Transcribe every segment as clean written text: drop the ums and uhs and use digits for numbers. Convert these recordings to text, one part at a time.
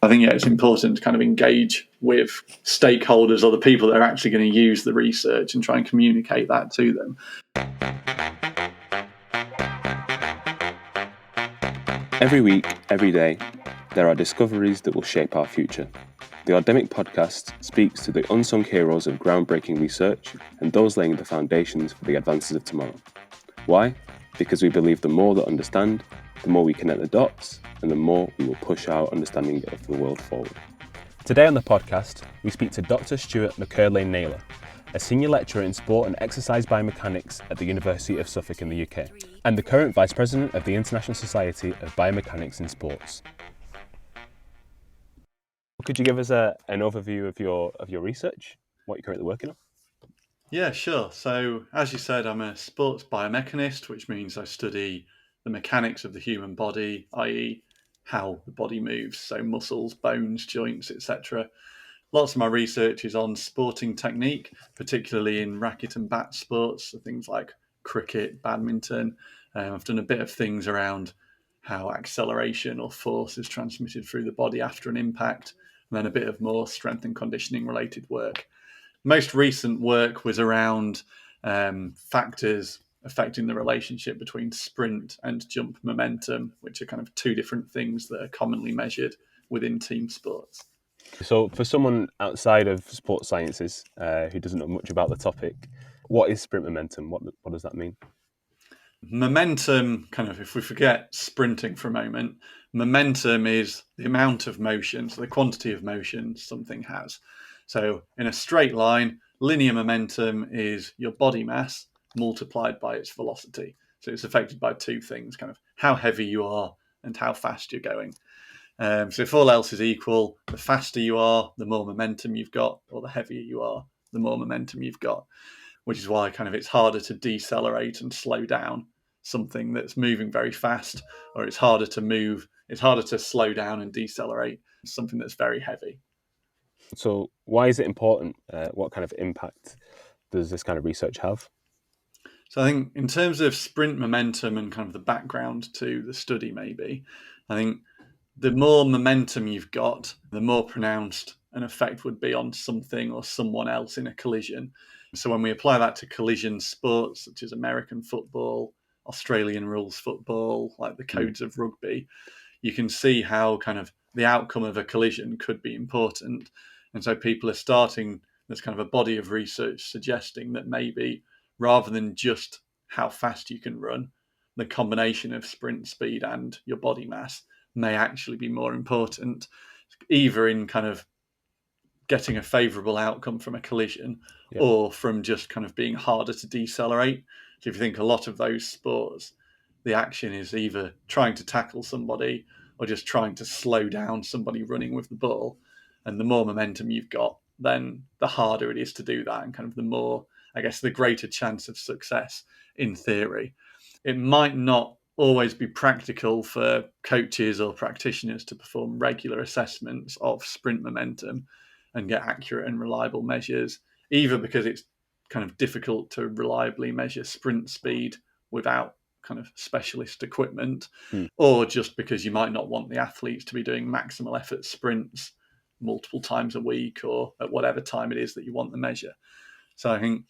I think, it's important to kind of engage with stakeholders or the people that are actually going to use the research and try and communicate that to them. Every week, every day, there are discoveries that will shape our future. The Audemic podcast speaks to the unsung heroes of groundbreaking research and those laying the foundations for the advances of tomorrow. Why? Because we believe the more that understand, the more we connect the dots, and the more we will push our understanding of the world forward. Today on the podcast, we speak to Dr. Stuart McErlain Naylor, a senior lecturer in sport and exercise biomechanics at the University of Suffolk in the UK, and the current Vice President of the International Society of Biomechanics in Sports. Could you give us an overview of your research, what you're currently working on? Yeah, sure. So, as you said, I'm a sports biomechanist, which means I study the mechanics of the human body, i.e. how the body moves, so muscles, bones, joints, etc. Lots of my research is on sporting technique, particularly in racket and bat sports, so things like cricket, badminton. I've done a bit of things around how acceleration or force is transmitted through the body after an impact, and then a bit of more strength and conditioning related work. Most recent work was around factors affecting the relationship between sprint and jump momentum, which are kind of two different things that are commonly measured within team sports. So for someone outside of sports sciences who doesn't know much about the topic, what is sprint momentum? What does that mean? Momentum, kind of, if we forget sprinting for a moment, momentum is the amount of motion, so the quantity of motion something has. So in a straight line, linear momentum is your body mass multiplied by its velocity. So it's affected by two things, kind of how heavy you are and how fast you're going. So if all else is equal, the faster you are, the more momentum you've got, or the heavier you are, the more momentum you've got, which is why kind of it's harder to decelerate and slow down something that's moving very fast, or it's harder to slow down and decelerate something that's very heavy. So why is it important? What kind of impact does this kind of research have? So I think in terms of sprint momentum and kind of the background to the study, maybe, I think the more momentum you've got, the more pronounced an effect would be on something or someone else in a collision. So when we apply that to collision sports, such as American football, Australian rules football, like the codes of rugby, you can see how kind of the outcome of a collision could be important. And so people are starting, there's kind of a body of research suggesting that maybe rather than just how fast you can run, the combination of sprint speed and your body mass may actually be more important, either in kind of getting a favourable outcome from a collision or from just kind of being harder to decelerate. So if you think a lot of those sports, the action is either trying to tackle somebody or just trying to slow down somebody running with the ball. And the more momentum you've got, then the harder it is to do that, and kind of the more, I guess, the greater chance of success in theory. It might not always be practical for coaches or practitioners to perform regular assessments of sprint momentum and get accurate and reliable measures, either because it's kind of difficult to reliably measure sprint speed without kind of specialist equipment, or just because you might not want the athletes to be doing maximal effort sprints multiple times a week or at whatever time it is that you want the measure. So I think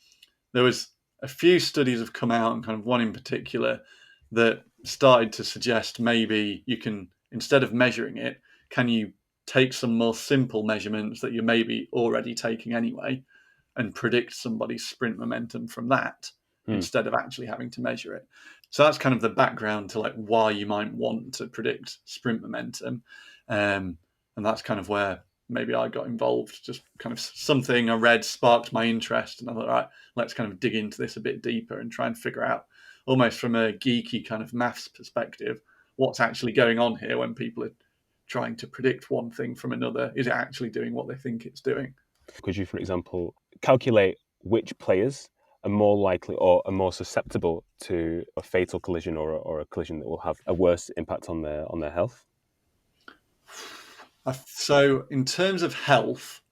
there was a few studies have come out, and kind of one in particular that started to suggest maybe you can, instead of measuring it, can you take some more simple measurements that you're maybe already taking anyway and predict somebody's sprint momentum from that instead of actually having to measure it. So that's kind of the background to like why you might want to predict sprint momentum. And that's kind of where maybe I got involved. Just kind of something I read sparked my interest, and I thought, all right, let's kind of dig into this a bit deeper and try and figure out, almost from a geeky kind of maths perspective, what's actually going on here when people are trying to predict one thing from another. Is it actually doing what they think it's doing? Could you, for example, calculate which players are more likely or are more susceptible to a fatal collision or a collision that will have a worse impact on their health? So in terms of health,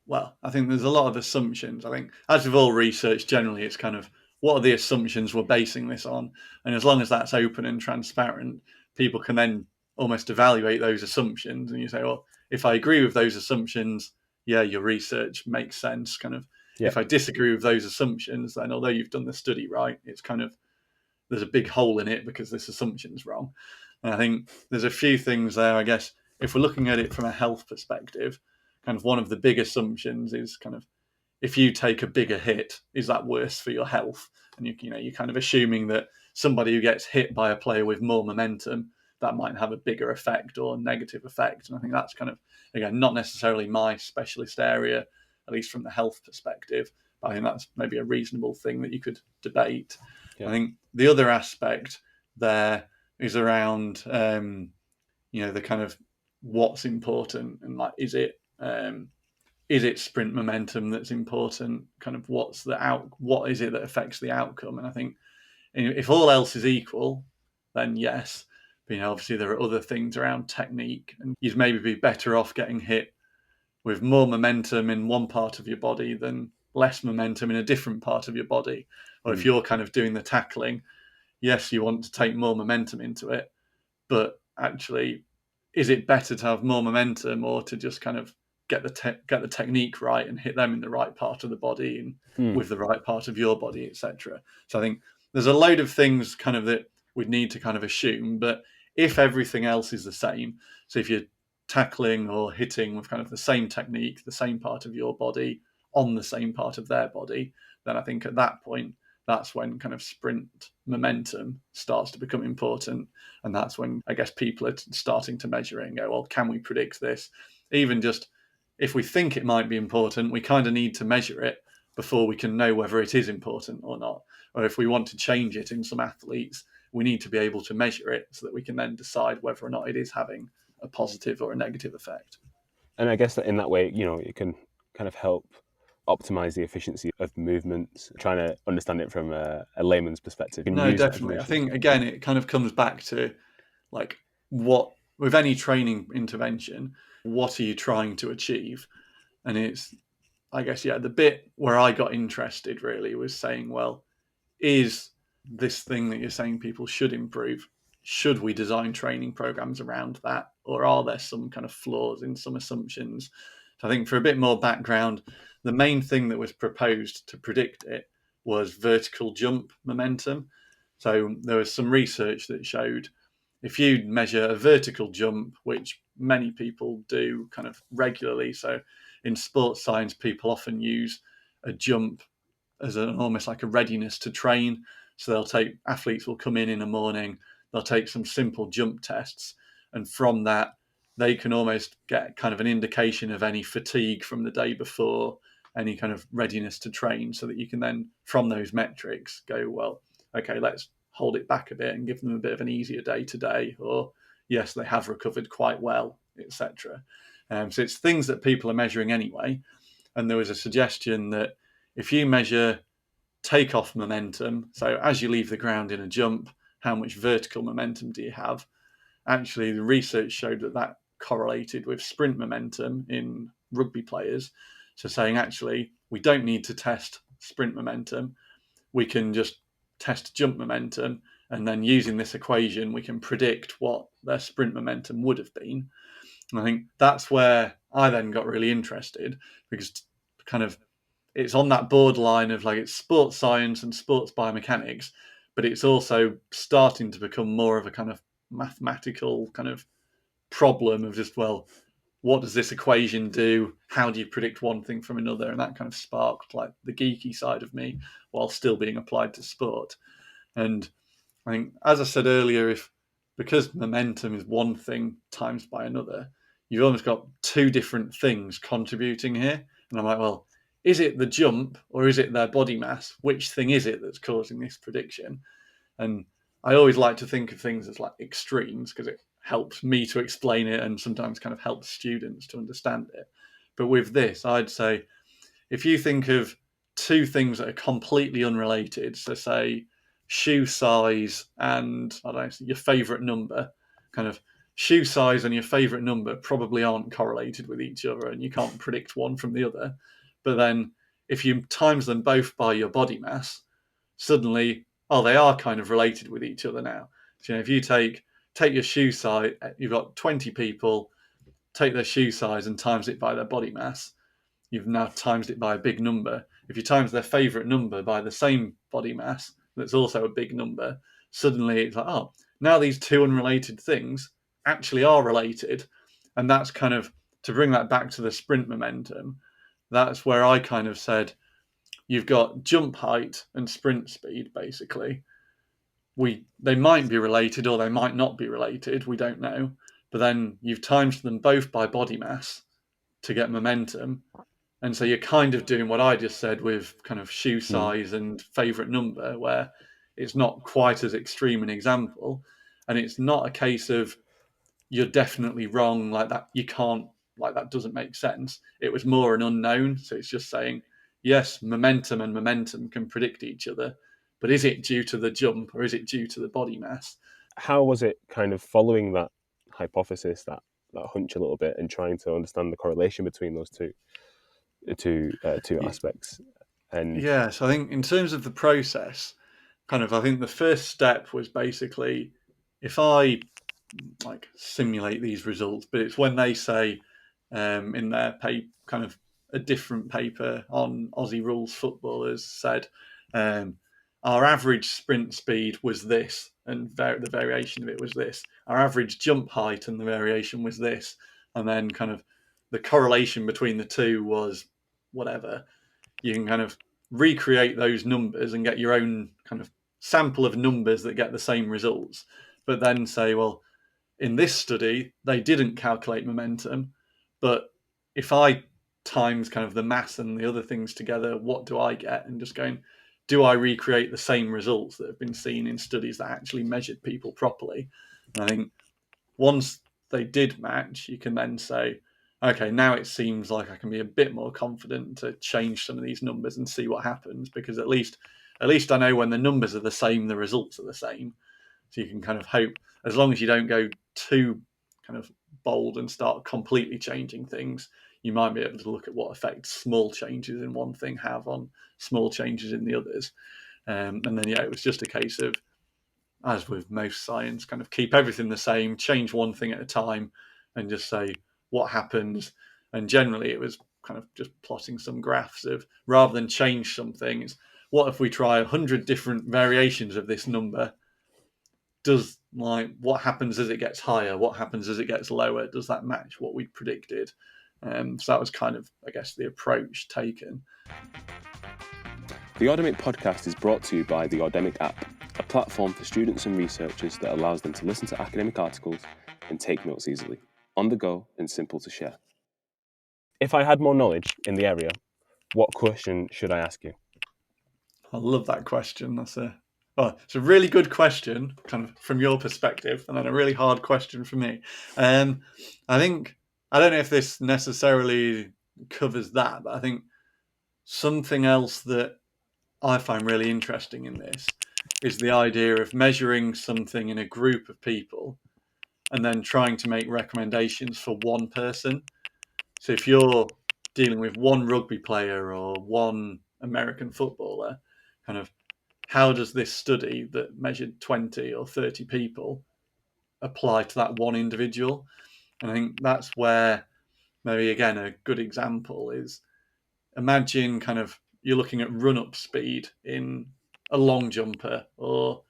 well, I think there's a lot of assumptions. I think, as with all research, generally it's kind of, what are the assumptions we're basing this on? And as long as that's open and transparent, people can then almost evaluate those assumptions, and you say, well, if I agree with those assumptions, yeah, your research makes sense. Kind of, if I disagree with those assumptions, then although you've done the study right, it's kind of, there's a big hole in it because this assumption's wrong. And I think there's a few things there, I guess, if we're looking at it from a health perspective, kind of one of the big assumptions is kind of, if you take a bigger hit, is that worse for your health? And you're kind of assuming that somebody who gets hit by a player with more momentum, that might have a bigger effect or negative effect. And I think that's kind of, again, not necessarily my specialist area, at least from the health perspective. But I think that's maybe a reasonable thing that you could debate. I think the other aspect there is around, the kind of what's important, and like, is it sprint momentum that's important? Kind of what is it that affects the outcome? And I think if all else is equal, then yes. But obviously there are other things around technique, and you'd maybe be better off getting hit with more momentum in one part of your body than less momentum in a different part of your body. Or if you're kind of doing the tackling, yes, you want to take more momentum into it, but actually, is it better to have more momentum or to just kind of get the technique right and hit them in the right part of the body and with the right part of your body, etc. So I think there's a load of things kind of that we'd need to kind of assume, but if everything else is the same, so if you're tackling or hitting with kind of the same technique, the same part of your body on the same part of their body, then I think at that point, that's when kind of sprint momentum starts to become important. And that's when I guess people are starting to measure it and go, well, can we predict this? Even just if we think it might be important, we kind of need to measure it before we can know whether it is important or not. Or if we want to change it in some athletes, we need to be able to measure it so that we can then decide whether or not it is having a positive or a negative effect. And I guess that in that way, it can kind of help optimize the efficiency of movements, trying to understand it from a layman's perspective. No, definitely. I think, again, it kind of comes back to like what, with any training intervention, what are you trying to achieve? And it's, I guess, the bit where I got interested really was saying, well, is this thing that you're saying people should improve, should we design training programs around that? Or are there some kind of flaws in some assumptions? So I think for a bit more background, the main thing that was proposed to predict it was vertical jump momentum. So there was some research that showed if you measure a vertical jump, which many people do kind of regularly, so in sports science, people often use a jump as almost like a readiness to train. So athletes will come in the morning, they'll take some simple jump tests, and from that, they can almost get kind of an indication of any fatigue from the day before, any kind of readiness to train, so that you can then, from those metrics, go, well, okay, let's hold it back a bit and give them a bit of an easier day today, or yes, they have recovered quite well, etc. So it's things that people are measuring anyway. And there was a suggestion that if you measure takeoff momentum, so as you leave the ground in a jump, how much vertical momentum do you have? Actually, the research showed that correlated with sprint momentum in rugby players. So saying, actually, we don't need to test sprint momentum. We can just test jump momentum. And then using this equation, we can predict what their sprint momentum would have been. And I think that's where I then got really interested, because kind of it's on that borderline of like, it's sports science and sports biomechanics, but it's also starting to become more of a kind of mathematical kind of problem of just, well, what does this equation do? How do you predict one thing from another? And that kind of sparked like the geeky side of me while still being applied to sport. And I think, as I said earlier, because momentum is one thing times by another, you've almost got two different things contributing here. And I'm like, well, is it the jump or is it their body mass? Which thing is it that's causing this prediction? And I always like to think of things as like extremes, because it helps me to explain it and sometimes kind of helps students to understand it. But with this, I'd say if you think of two things that are completely unrelated, so say shoe size and, I don't know, your favorite number, kind of shoe size and your favorite number probably aren't correlated with each other and you can't predict one from the other. But then if you times them both by your body mass, suddenly, they are kind of related with each other now. So if you take take your shoe size, you've got 20 people, take their shoe size and times it by their body mass. You've now times it by a big number. If you times their favourite number by the same body mass, that's also a big number, suddenly it's like, oh, now these two unrelated things actually are related. And that's kind of, to bring that back to the sprint momentum, that's where I kind of said, you've got jump height and sprint speed, basically. They might be related or they might not be related, we don't know. But then you've times them both by body mass to get momentum. And so you're kind of doing what I just said with kind of shoe size and favorite number, where it's not quite as extreme an example. And it's not a case of you're definitely wrong, like that, you can't, like that doesn't make sense. It was more an unknown. So it's just saying, yes, momentum and momentum can predict each other, but is it due to the jump or is it due to the body mass? How was it kind of following that hypothesis, that hunch a little bit, and trying to understand the correlation between those two aspects? And Yeah, so I think in terms of the process, kind of, I think the first step was basically, if I like simulate these results, but it's when they say in their kind of a different paper on Aussie rules footballers said our average sprint speed was this, and the variation of it was this. Our average jump height and the variation was this, and then kind of the correlation between the two was whatever. You can kind of recreate those numbers and get your own kind of sample of numbers that get the same results, but then say, well, in this study, they didn't calculate momentum, but if I times kind of the mass and the other things together, what do I get? And just going, do I recreate the same results that have been seen in studies that actually measured people properly? And I think once they did match, you can then say, okay, now it seems like I can be a bit more confident to change some of these numbers and see what happens, because at least I know when the numbers are the same, the results are the same. So you can kind of hope, as long as you don't go too kind of bold and start completely changing things, you might be able to look at what effect small changes in one thing have on small changes in the others. And then, yeah, it was just a case of, as with most science, kind of keep everything the same, change one thing at a time, and just say what happens. And generally, it was kind of just plotting some graphs of, rather than change something, it's what if we try 100 different variations of this number? Does, like, what happens as it gets higher? What happens as it gets lower? Does that match what we predicted? So that was kind of, I guess, the approach taken. The Audemic podcast is brought to you by the Audemic app, a platform for students and researchers that allows them to listen to academic articles and take notes easily, on the go and simple to share. if I had more knowledge in the area, what question should I ask you? I love that question. It's a really good question, kind of from your perspective, and then a really hard question for me. I think, I don't know if this necessarily covers that, but I think something else that I find really interesting in this is the idea of measuring something in a group of people and then trying to make recommendations for one person. So if you're dealing with one rugby player or one American footballer, kind of, how does this study that measured 20 or 30 people apply to that one individual? And I think that's where maybe, again, a good example is, imagine kind of you're looking at run-up speed in a long jumper or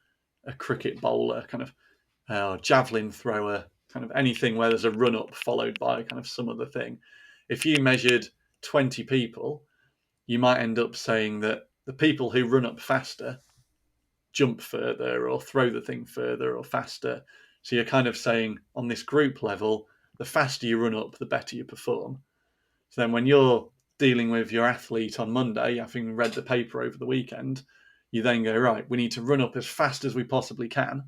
a cricket bowler, kind of javelin thrower, kind of anything where there's a run-up followed by kind of some other thing. If you measured 20 people, you might end up saying that the people who run up faster jump further or throw the thing further or faster. So you're kind of saying, on this group level, the faster you run up, the better you perform. So then when you're dealing with your athlete on Monday, having read the paper over the weekend, you then go, right, we need to run up as fast as we possibly can.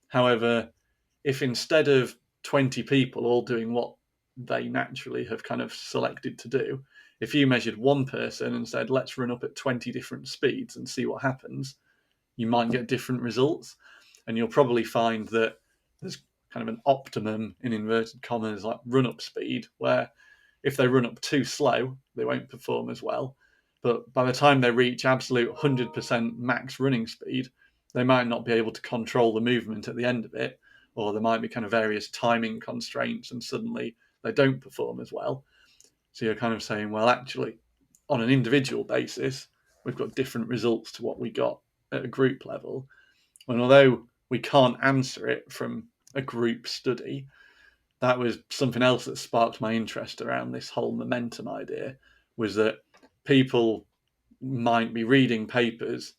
However, if instead of 20 people all doing what they naturally have kind of selected to do, if you measured one person and said, let's run up at 20 different speeds and see what happens, you might get different results. And you'll probably find that there's kind of an optimum, in inverted commas, like run up speed, where if they run up too slow, they won't perform as well. But by the time they reach absolute 100% max running speed, they might not be able to control the movement at the end of it, or there might be kind of various timing constraints and suddenly they don't perform as well. So you're kind of saying, well, actually, on an individual basis, we've got different results to what we got at a group level. And although we can't answer it from a group study, that was something else that sparked my interest around this whole momentum idea, was that people might be reading papers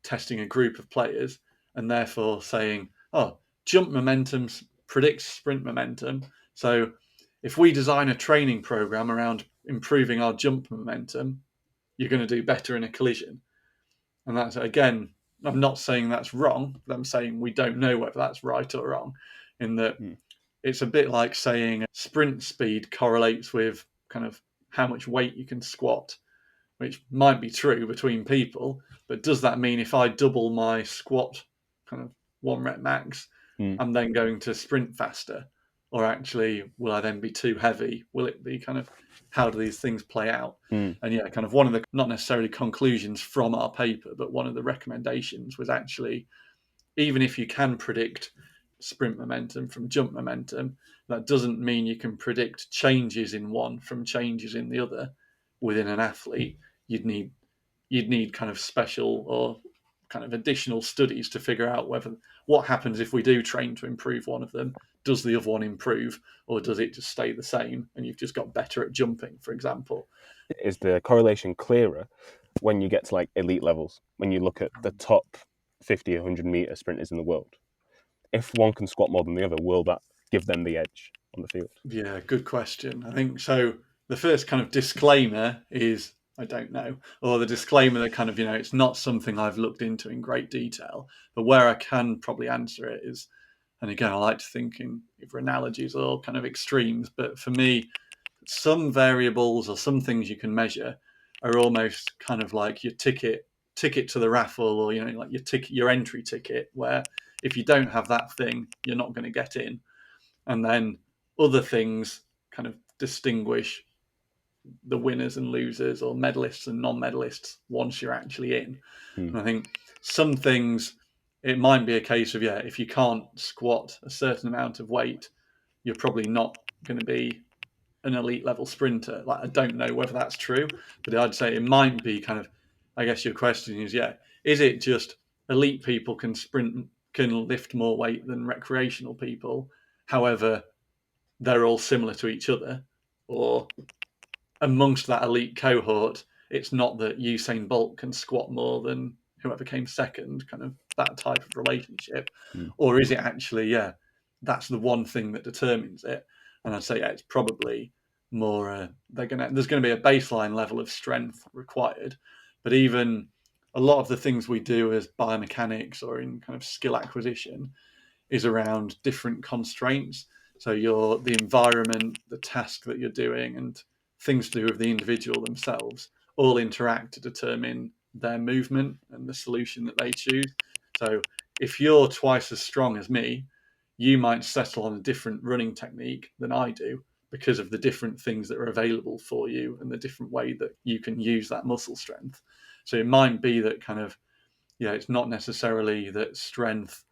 testing a group of players and therefore saying, oh, jump momentum predicts sprint momentum. So if we design a training program around improving our jump momentum, you're going to do better in a collision. And that's, again, I'm not saying that's wrong. I'm saying we don't know whether that's right or wrong, in that it's a bit like saying sprint speed correlates with kind of how much weight you can squat, which might be true between people, but does that mean if I double my squat kind of 1 rep max, I'm then going to sprint faster? Or actually, will I then be too heavy? Will it be kind of, how do these things play out? And yeah, kind of one of the, not necessarily conclusions from our paper, but one of the recommendations was actually, even if you can predict sprint momentum from jump momentum, that doesn't mean you can predict changes in one from changes in the other within an athlete. You'd need kind of special or kind of additional studies to figure out whether what happens if we do train to improve one of them. Does the other one improve, or does it just stay the same and you've just got better at jumping, for example? Is the correlation clearer when you get to like elite levels, when you look at the top 50, 100 meter sprinters in the world? If one can squat more than the other, will that give them the edge on the field? Yeah, good question. I think so. The first kind of disclaimer is I don't know, or the disclaimer that kind of, it's not something I've looked into in great detail, but where I can probably answer it is, and again, I like to think in either analogies or kind of extremes, but for me, some variables or some things you can measure are almost kind of like your ticket to the raffle, or like your entry ticket, where if you don't have that thing, you're not going to get in. And then other things kind of distinguish the winners and losers, or medalists and non-medalists, once you're actually in. And I think some things, it might be a case of, if you can't squat a certain amount of weight, you're probably not going to be an elite level sprinter. Like, I don't know whether that's true, but I'd say it might be kind of, I guess your question is, is it just elite people can lift more weight than recreational people? However, they're all similar to each other, or amongst that elite cohort, it's not that Usain Bolt can squat more than whoever came second, kind of that type of relationship. Or is it actually, that's the one thing that determines it? And I'd say, it's probably more, there's going to be a baseline level of strength required, but even a lot of the things we do as biomechanics or in kind of skill acquisition is around different constraints. So the environment, the task that you're doing, and things to do with the individual themselves all interact to determine their movement and the solution that they choose. So if you're twice as strong as me, you might settle on a different running technique than I do, because of the different things that are available for you and the different way that you can use that muscle strength. So it might be that kind of, it's not necessarily that strength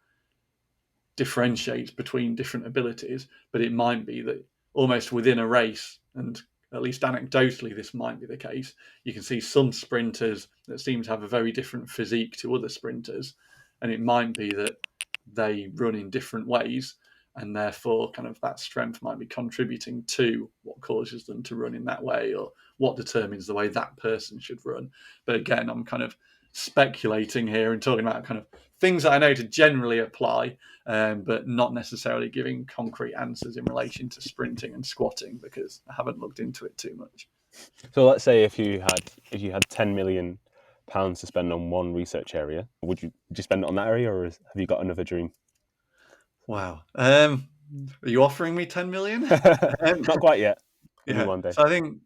differentiates between different abilities, but it might be that almost within a race, and at least anecdotally this might be the case, you can see some sprinters that seem to have a very different physique to other sprinters, and it might be that they run in different ways, and therefore kind of that strength might be contributing to what causes them to run in that way, or what determines the way that person should run. But again, I'm kind of speculating here and talking about kind of things that I know to generally apply, but not necessarily giving concrete answers in relation to sprinting and squatting, because I haven't looked into it too much. So let's say if you had £10 million to spend on one research area, would you spend it on that area, or have you got another dream? Wow. Are you offering me 10 million? Not quite yet. Maybe Yeah. one day. So I think,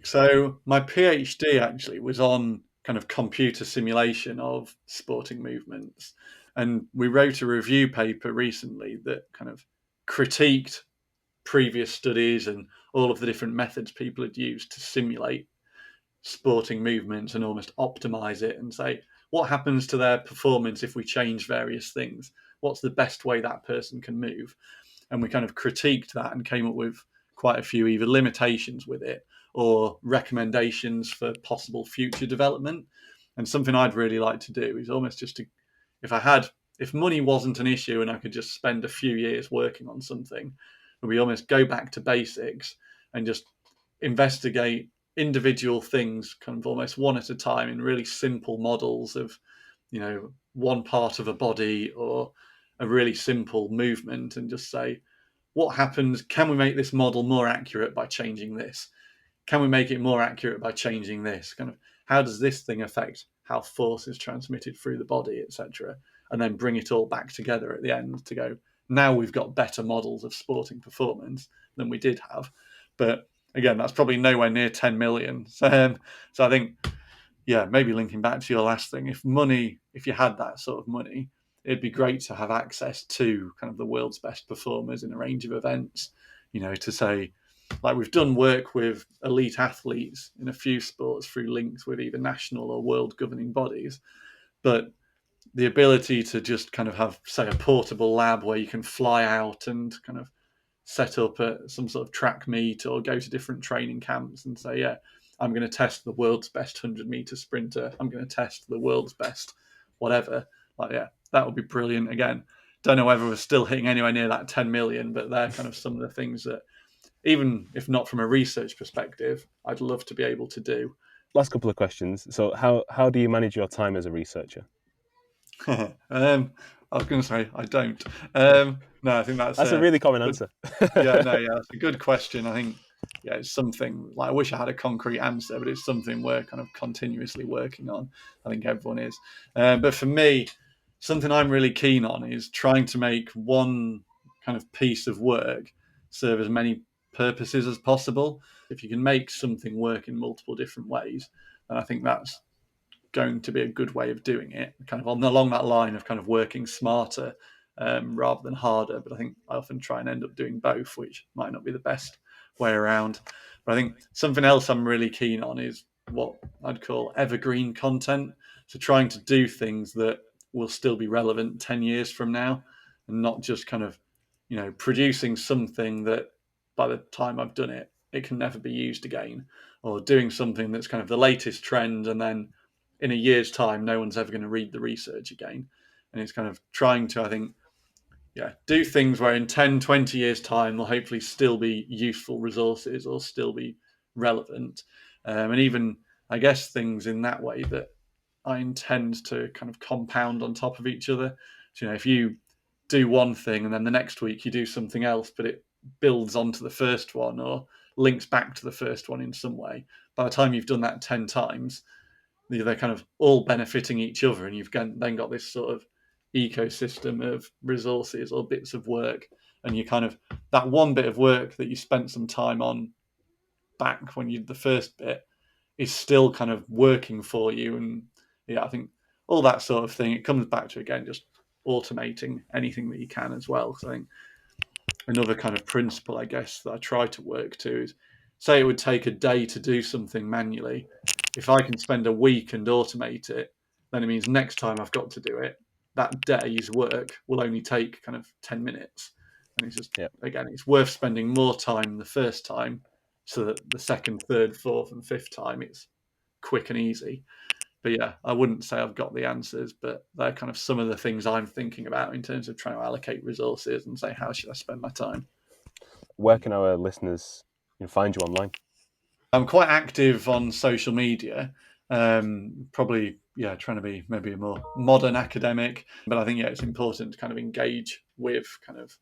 so my PhD actually was on kind of computer simulation of sporting movements. And we wrote a review paper recently that kind of critiqued previous studies and all of the different methods people had used to simulate sporting movements and almost optimize it and say, what happens to their performance if we change various things? what's the best way that person can move. And we kind of critiqued that and came up with quite a few either limitations with it or recommendations for possible future development. And something I'd really like to do is almost just to, if money wasn't an issue and I could just spend a few years working on something, we almost go back to basics and just investigate individual things kind of almost one at a time in really simple models of, one part of a body or a really simple movement, and just say, what happens? Can we make this model more accurate by changing this? Can we make it more accurate by changing this? Kind of, how does this thing affect how force is transmitted through the body, etc.? And then bring it all back together at the end to go, now we've got better models of sporting performance than we did have. But again, that's probably nowhere near 10 million. So I think, maybe linking back to your last thing, if you had that sort of money, it'd be great to have access to kind of the world's best performers in a range of events, to say, like we've done work with elite athletes in a few sports through links with either national or world governing bodies. But the ability to just kind of have, say, a portable lab where you can fly out and kind of set up some sort of track meet or go to different training camps and say, I'm going to test the world's best 100-meter sprinter. I'm going to test the world's best whatever. That would be brilliant. Again, don't know whether we're still hitting anywhere near that 10 million, but they're kind of some of the things that, even if not from a research perspective, I'd love to be able to do. Last couple of questions. So how do you manage your time as a researcher? I was going to say I don't. No, I think that's a really common answer. That's a good question. I think, it's something like, I wish I had a concrete answer, but it's something we're kind of continuously working on. I think everyone is. But for me, something I'm really keen on is trying to make one kind of piece of work serve as many purposes as possible. If you can make something work in multiple different ways, then I think that's going to be a good way of doing it, kind of along that line of kind of working smarter rather than harder. But I think I often try and end up doing both, which might not be the best way around. But I think something else I'm really keen on is what I'd call evergreen content. So trying to do things that will still be relevant 10 years from now, and not just kind of, producing something that by the time I've done it, it can never be used again, or doing something that's kind of the latest trend and then in a year's time, no one's ever going to read the research again. And it's kind of trying to, I think, do things where in 10, 20 years' time, they'll hopefully still be useful resources or still be relevant. And even, I guess, things in that way that I intend to kind of compound on top of each other. So, if you do one thing and then the next week you do something else, but it builds onto the first one or links back to the first one in some way, by the time you've done that 10 times, they're kind of all benefiting each other, and you've then got this sort of ecosystem of resources or bits of work, and you kind of, that one bit of work that you spent some time on back when you did the first bit is still kind of working for you. And I think all that sort of thing, it comes back to, again, just automating anything that you can as well. So I think another kind of principle, I guess, that I try to work to is, say it would take a day to do something manually. If I can spend a week and automate it, then it means next time I've got to do it, that day's work will only take kind of 10 minutes. And it's just, again, it's worth spending more time the first time so that the second, third, fourth, and fifth time it's quick and easy. But I wouldn't say I've got the answers, but they're kind of some of the things I'm thinking about in terms of trying to allocate resources and say, how should I spend my time? Where can our listeners find you online? I'm quite active on social media, probably, trying to be maybe a more modern academic, but I think, it's important to kind of engage with kind of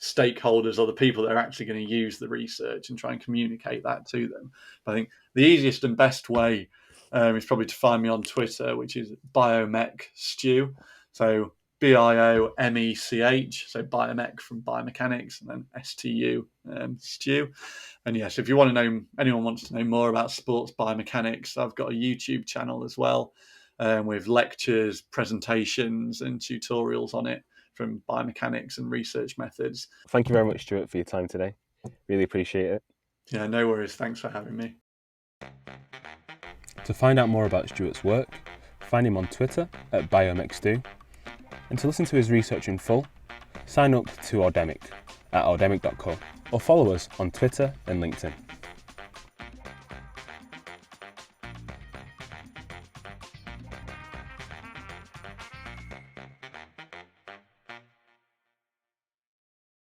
stakeholders or the people that are actually going to use the research and try and communicate that to them. But I think the easiest and best way is probably to find me on Twitter, which is BiomechStu. So BIOMECH, so biomech from biomechanics, and then STU, Stu. And yes, if you want to know, anyone wants to know more about sports biomechanics, I've got a YouTube channel as well, with lectures, presentations, and tutorials on it from biomechanics and research methods. Thank you very much, Stuart, for your time today. Really appreciate it. Yeah, no worries. Thanks for having me. To find out more about Stuart's work, find him on Twitter at BiomechStu, And to listen to his research in full, sign up to Audemic at audemic.co or follow us on Twitter and LinkedIn.